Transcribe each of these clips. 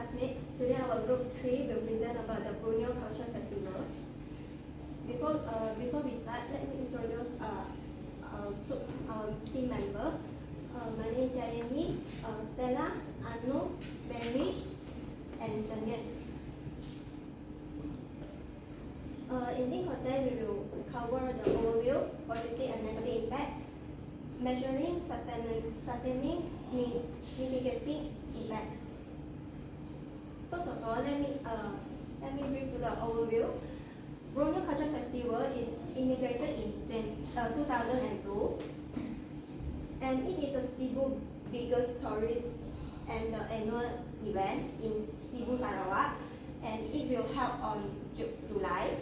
classmates. Today our group 3 will present about the Borneo Culture Festival. Before we start, let me introduce our team member. My name is Yayani, Stella, Anu, Benish, and Shanyan. In this content, we will cover the overview, positive and negative impact, measuring, sustaining, mitigating impact. First of all, let me brief to the overview. Borneo Culture Festival is integrated in 2002, and it is a Cebu biggest tourist and annual event in Cebu, Sarawak, and it will held on July.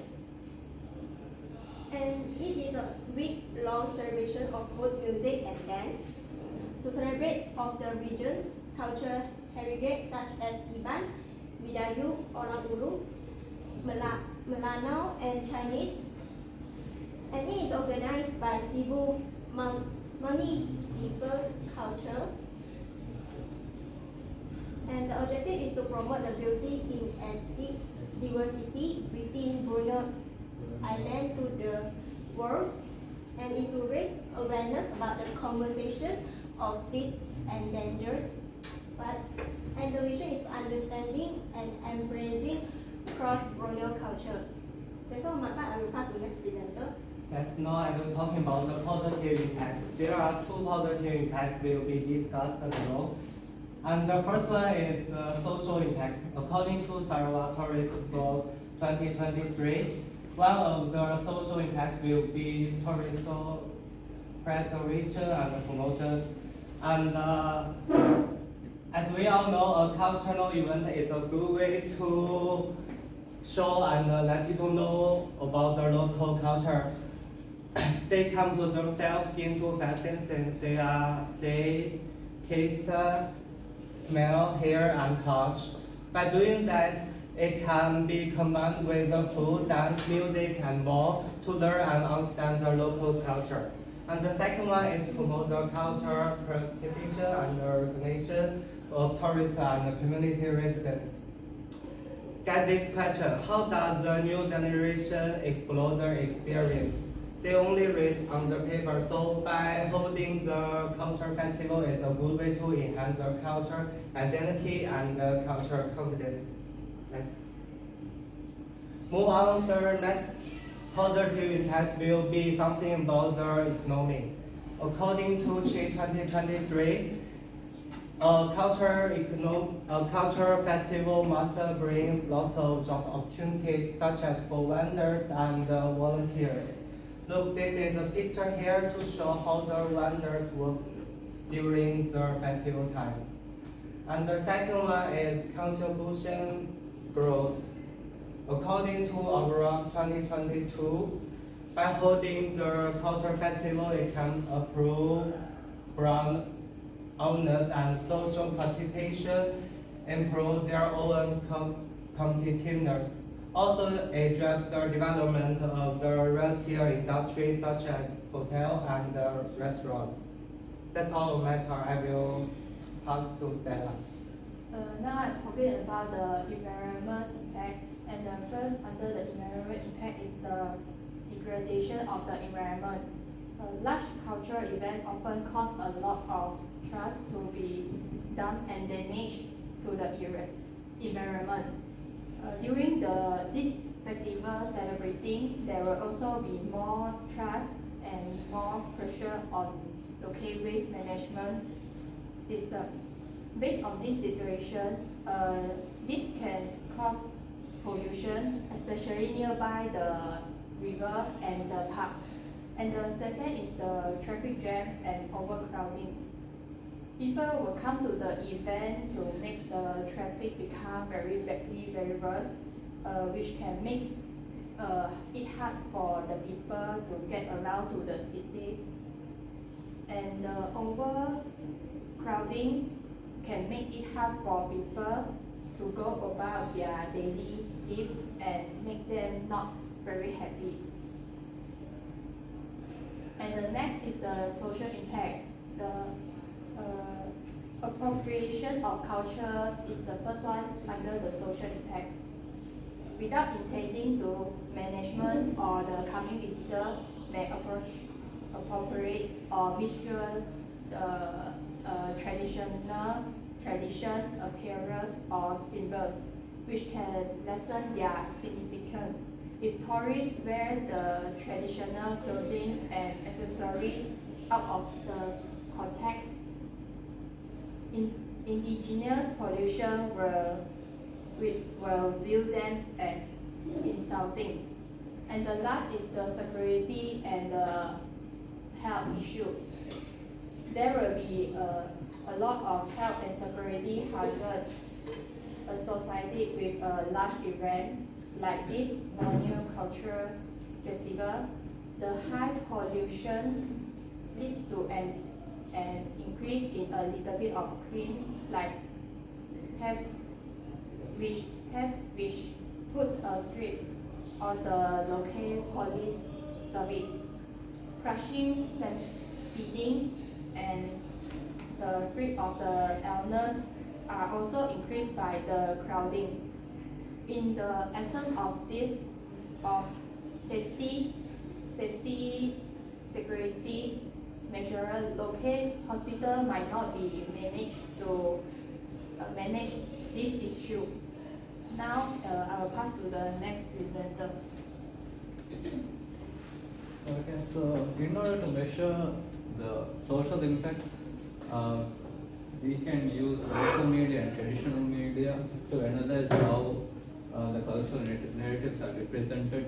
And it is a week-long celebration of food, music, and dance to celebrate of the region's cultural heritage such as Iban, Vidayu, Orang Ulu, Melanau, and Chinese. And it is organized by Cebu Municipal Culture. And the objective is to promote the beauty in ethnic diversity within Borneo Island to the world, and is to raise awareness about the conservation of these endangered species. And the vision is understanding and embracing cross-Borneo culture. That's all my part. I will pass to the next presenter. Yes, now I will talk about the positive impacts. There are two positive impacts will be discussed below. And the first one is social impacts. According to Sarawak Tourist Board 2023, one of the social impacts will be tourist preservation and promotion. And as we all know, a cultural event is a good way to show and let people know about the local culture. They come to themselves into fashions and they see, taste, smell, hear, and touch. By doing that, it can be combined with the food, dance, music, and more to learn and understand the local culture. And the second one is promote the culture participation and recognition of tourists and community residents. Get this question: how does the new generation explore their experience? They only read on the paper, so by holding the culture festival is a good way to enhance their culture identity and culture confidence. Next. Move on, the next positive impact will be something about the economy. According to CHI 2023, a culture festival must bring lots of job opportunities such as for vendors and volunteers. Look, this is a picture here to show how the vendors work during the festival time. And the second one is contribution growth. According to our 2022, by holding the culture festival, it can improve brand awareness and social participation, improve their own competitiveness. Also, it drives the development of the retail industry such as hotel and restaurants. That's all of my part. I will pass to Stella. Now I'm talking about the environment impact, and the first under the environment impact is the degradation of the environment. A large cultural event often cause a lot of trust to be done and damage to the environment. During this festival celebrating, there will also be more trust and more pressure on local waste management system. Based on this situation, this can cause pollution, especially nearby the river and the park. And the second is the traffic jam and overcrowding. People will come to the event to make the traffic become very badly, very worse, which can make it hard for the people to get around to the city. And overcrowding can make it hard for people to go about their daily lives and make them not very happy. And the next is the social impact. appropriation of culture is the first one under the social impact. Without intending to, management or the coming visitor may appropriate or misuse the tradition, appearance, or symbols, which can lessen their significance. If tourists wear the traditional clothing and accessories out of the context, indigenous pollution will view them as insulting. And the last is the security and the health issue. There will be a lot of health and security hazards associated with a large event like this Borneo Cultural Festival. The high pollution leads to an increase in a little bit of crime, like theft, which puts a strip on the local police service. Crushing, stampeding, and the spread of the illness are also increased by the crowding. In the essence of this, of safety, security measure, local hospital might not be managed to manage this issue. Now, I will pass to the next presenter. Okay, so in order to measure the social impacts, we can use local media and traditional media to analyze how the cultural narratives are represented.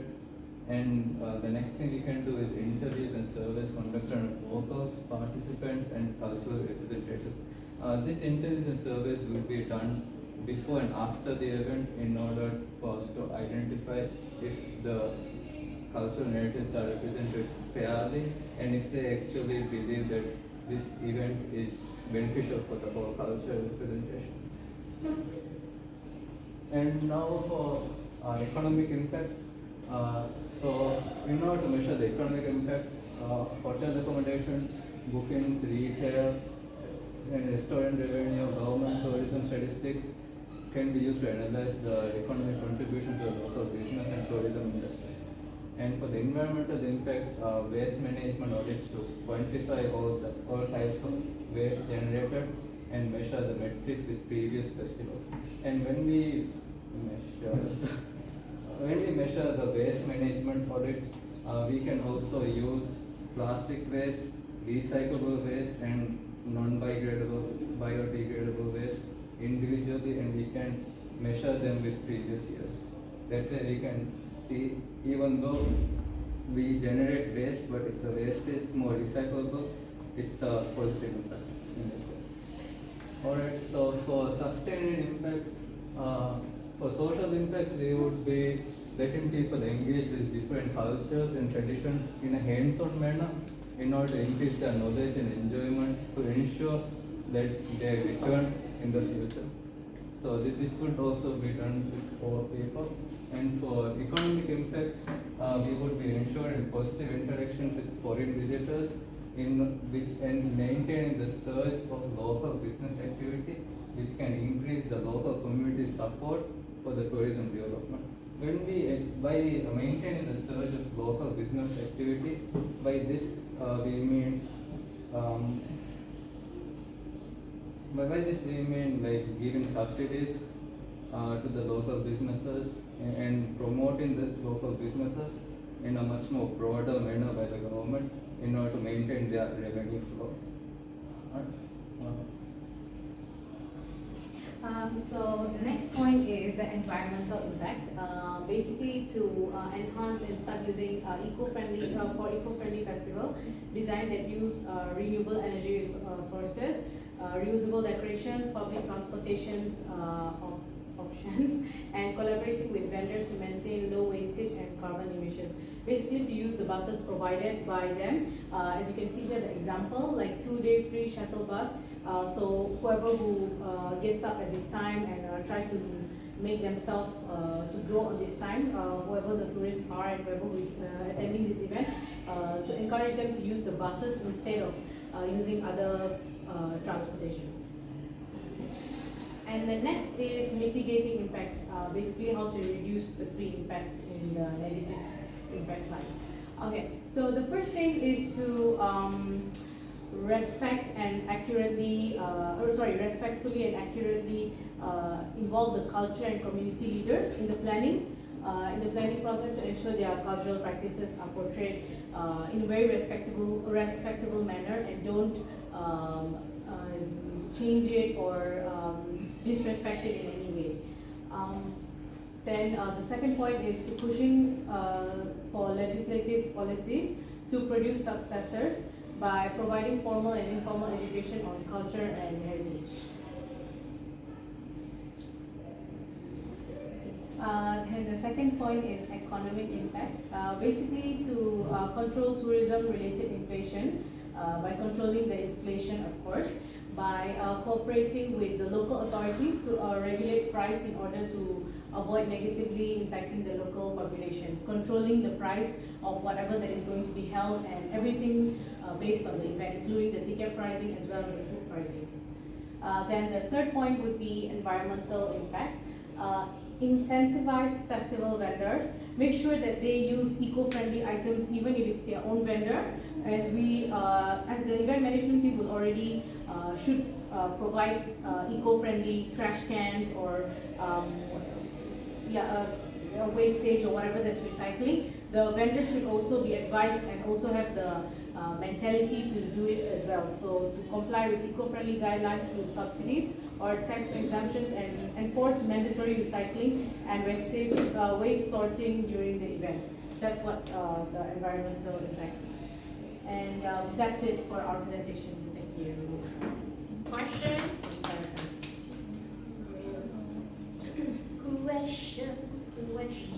And the next thing we can do is interviews and surveys conducted on locals, participants, and cultural representatives. These interviews and surveys will be done before and after the event in order for us to identify if the cultural narratives are represented fairly and if they actually believe that this event is beneficial for the whole cultural representation. And now for economic impacts. So in order to measure the economic impacts, hotel accommodation, bookings, retail, and restaurant revenue, government tourism statistics can be used to analyze the economic contribution to the local business and tourism industry. And for the environmental impacts, waste management audits to quantify all types of waste generated and measure the metrics with previous festivals. And when we measure the waste management audits, we can also use plastic waste, recyclable waste, and biodegradable waste individually, and we can measure them with previous years. That way we can see, even though we generate waste, but if the waste is more recyclable, it's a positive impact in that case. Alright, so for sustained impacts, for social impacts, we would be letting people engage with different cultures and traditions in a hands-on manner in order to increase their knowledge and enjoyment to ensure that they return in the future. So this would also be done with all people. And for economic impacts, we would be ensuring positive interactions with foreign visitors and maintaining the surge of local business activity, which can increase the local community support for the tourism development. By maintaining the surge of local business activity, by this we mean like giving subsidies to the local businesses and promoting the local businesses in a much more broader manner by the government in order to maintain their revenue flow. So the next point is the environmental impact. Basically, to enhance and start using eco-friendly festival, design that use renewable energy sources, reusable decorations, public transportations options, and collaborating with vendors to maintain low wastage and carbon emissions. Basically, to use the buses provided by them. As you can see here, the example, like 2-day free shuttle bus. So whoever who gets up at this time and try to make themselves to go on this time, whoever the tourists are and whoever who is attending this event, to encourage them to use the buses instead of using other transportation. And the next is mitigating impacts, basically how to reduce the three impacts in the negative impact slide. Okay, so the first thing is to respectfully and accurately involve the culture and community leaders in the planning process to ensure their cultural practices are portrayed in a very respectable manner and don't change it or disrespect it in any way. Then the second point is to pushing for legislative policies to produce successors by providing formal and informal education on culture and heritage. And the second point is economic impact. Basically to control tourism-related inflation by controlling the inflation, of course, by cooperating with the local authorities to regulate price in order to avoid negatively impacting the local population, controlling the price of whatever that is going to be held and everything based on the event, including the ticket pricing as well as the food pricings. Then the third point would be environmental impact. Incentivize festival vendors, make sure that they use eco-friendly items even if it's their own vendor, as the event management team will already should provide eco-friendly trash cans or wastage or whatever that's recycling. The vendors should also be advised and also have the mentality to do it as well. So to comply with eco-friendly guidelines through subsidies or tax exemptions and enforce mandatory recycling and waste sorting during the event. That's what the environmental impact is. And that's it for our presentation. Thank you. Question? Questions.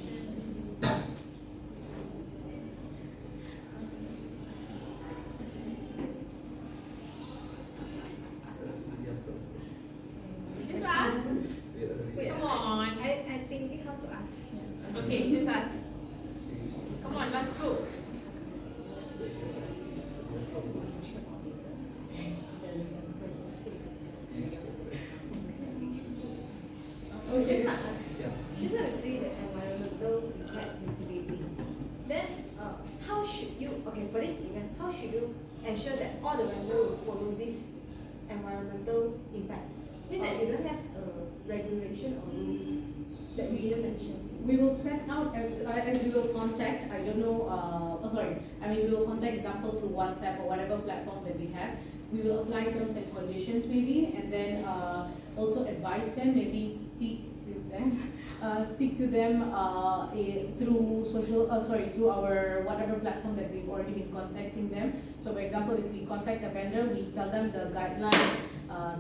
Just ask. Come on. I'm thinking how to ask. Okay, just ask. Come on, let's go. Just now to see the environmental impact mitigating. Then, how should you, for this event, how should you ensure that all the vendors will follow this environmental impact? Means that you don't have a regulation or rules that we didn't mention. We will set out as we will contact, we will contact example through WhatsApp or whatever platform that we have. We will apply terms and conditions maybe, and then also advise them, maybe speak to them through through our whatever platform that we've already been contacting them. So for example, if we contact a vendor, we tell them the guidelines,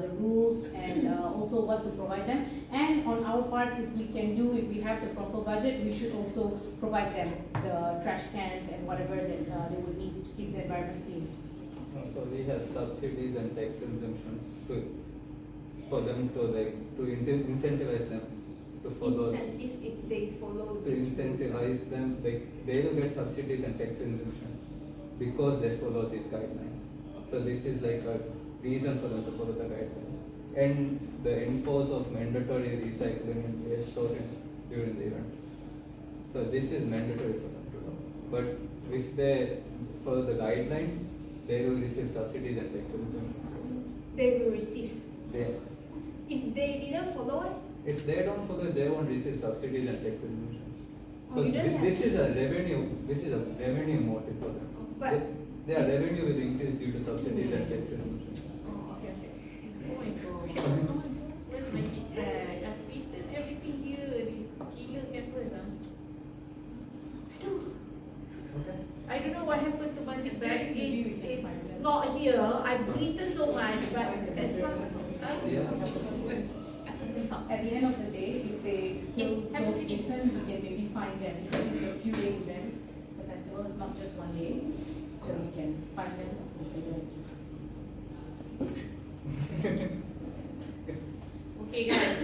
the rules, and also what to provide them. And on our part, if we have the proper budget, we should also provide them the trash cans and whatever that they would need to keep the environment clean. So we have subsidies and tax exemptions for them to incentivize them to follow. Incentive if they follow To this incentivize them, they will get subsidies and tax exemptions because they follow these guidelines. So this is like a reason for them to follow the guidelines. And the enforce of mandatory recycling and waste sorting during the event. So this is mandatory for them to do. But if they follow the guidelines, they will receive subsidies and tax exemptions. They will receive. They, If they didn't follow it, if they don't follow it, they won't receive subsidies and tax exemptions. you Because don't this have is a revenue motive for them. but Their revenue will increase due to subsidies and tax exemptions. okay. Oh my god. Where's my feedback? I've written everything here. This killer campus. I don't know what happened to my feedback. It's not here. I've written so much, but as long At the end of the day, if they still don't listen, we can maybe find them because it's a few day event. The festival is not just 1 day, so we can find them. Okay guys,